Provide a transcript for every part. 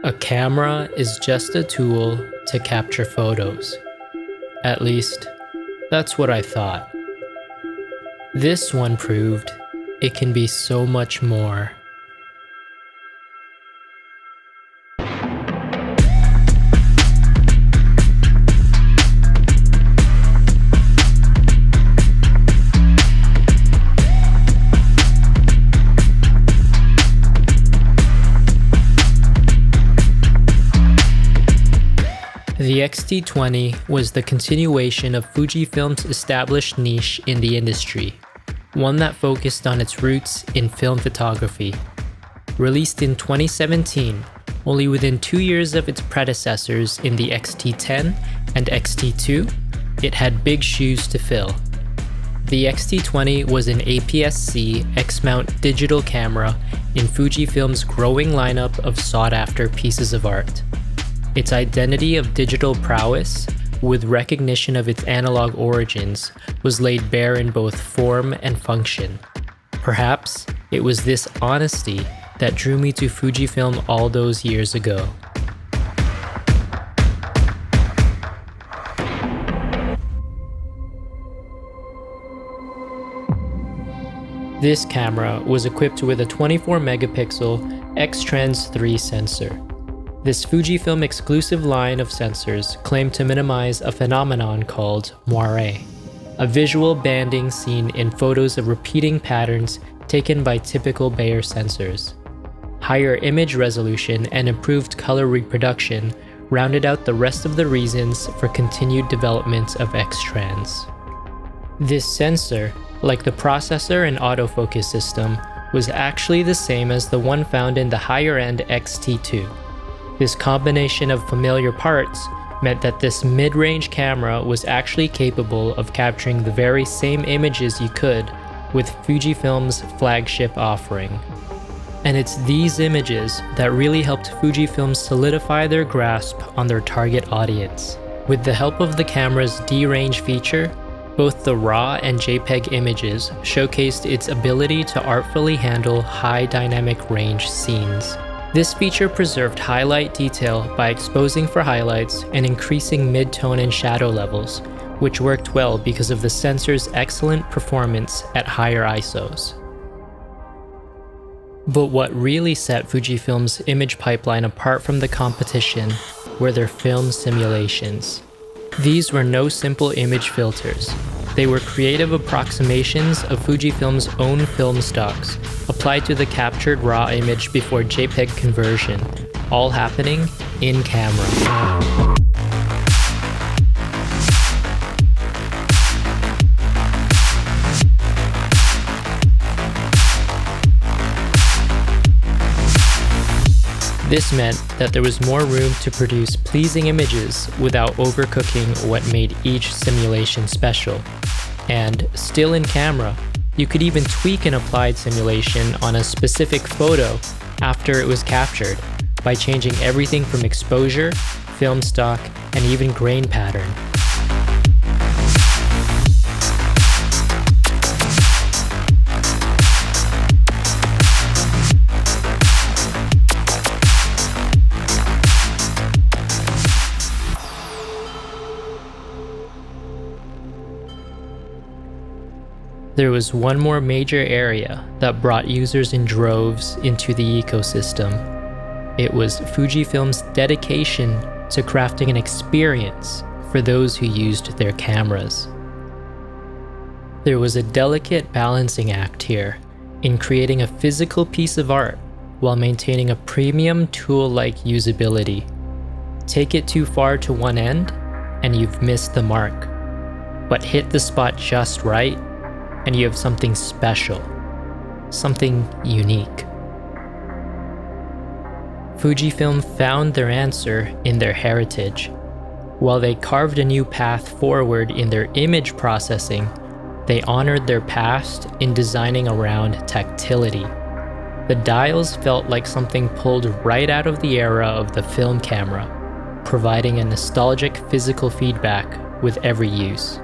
A camera is just a tool to capture photos. At least, that's what I thought. This one proved it can be so much more. The X-T20 was the continuation of Fujifilm's established niche in the industry, one that focused on its roots in film photography. Released in 2017, only within 2 years of its predecessors in the X-T10 and X-T2, it had big shoes to fill. The X-T20 was an APS-C X-mount digital camera in Fujifilm's growing lineup of sought-after pieces of art. Its identity of digital prowess, with recognition of its analog origins, was laid bare in both form and function. Perhaps it was this honesty that drew me to Fujifilm all those years ago. This camera was equipped with a 24-megapixel X-Trans 3 sensor. This Fujifilm exclusive line of sensors claimed to minimize a phenomenon called moire, a visual banding seen in photos of repeating patterns taken by typical Bayer sensors. Higher image resolution and improved color reproduction rounded out the rest of the reasons for continued development of X-Trans. This sensor, like the processor and autofocus system, was actually the same as the one found in the higher-end X-T2. This combination of familiar parts meant that this mid-range camera was actually capable of capturing the very same images you could with Fujifilm's flagship offering. And it's these images that really helped Fujifilm solidify their grasp on their target audience. With the help of the camera's D-range feature, both the RAW and JPEG images showcased its ability to artfully handle high dynamic range scenes. This feature preserved highlight detail by exposing for highlights and increasing mid-tone and shadow levels, which worked well because of the sensor's excellent performance at higher ISOs. But what really set Fujifilm's image pipeline apart from the competition were their film simulations. These were no simple image filters. They were creative approximations of Fujifilm's own film stocks, applied to the captured raw image before JPEG conversion, all happening in camera. This meant that there was more room to produce pleasing images without overcooking what made each simulation special. And still in camera, you could even tweak an applied simulation on a specific photo after it was captured by changing everything from exposure, film stock, and even grain pattern. There was one more major area that brought users in droves into the ecosystem. It was Fujifilm's dedication to crafting an experience for those who used their cameras. There was a delicate balancing act here in creating a physical piece of art while maintaining a premium tool-like usability. Take it too far to one end, and you've missed the mark. But hit the spot just right, and you have something special, something unique. Fujifilm found their answer in their heritage. While they carved a new path forward in their image processing, they honored their past in designing around tactility. The dials felt like something pulled right out of the era of the film camera, providing a nostalgic physical feedback with every use.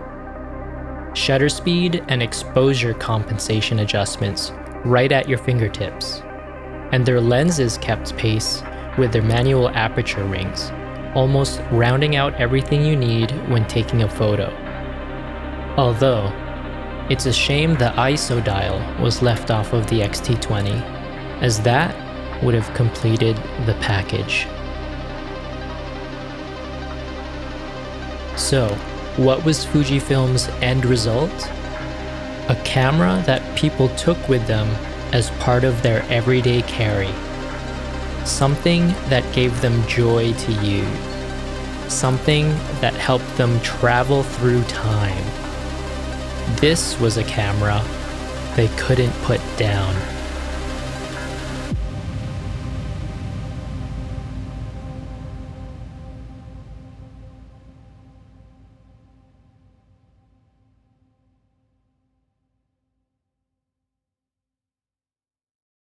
Shutter speed and exposure compensation adjustments right at your fingertips. And their lenses kept pace with their manual aperture rings, almost rounding out everything you need when taking a photo. Although, it's a shame the ISO dial was left off of the X-T20, as that would have completed the package. So, what was Fujifilm's end result? A camera that people took with them as part of their everyday carry. Something that gave them joy to use. Something that helped them travel through time. This was a camera they couldn't put down.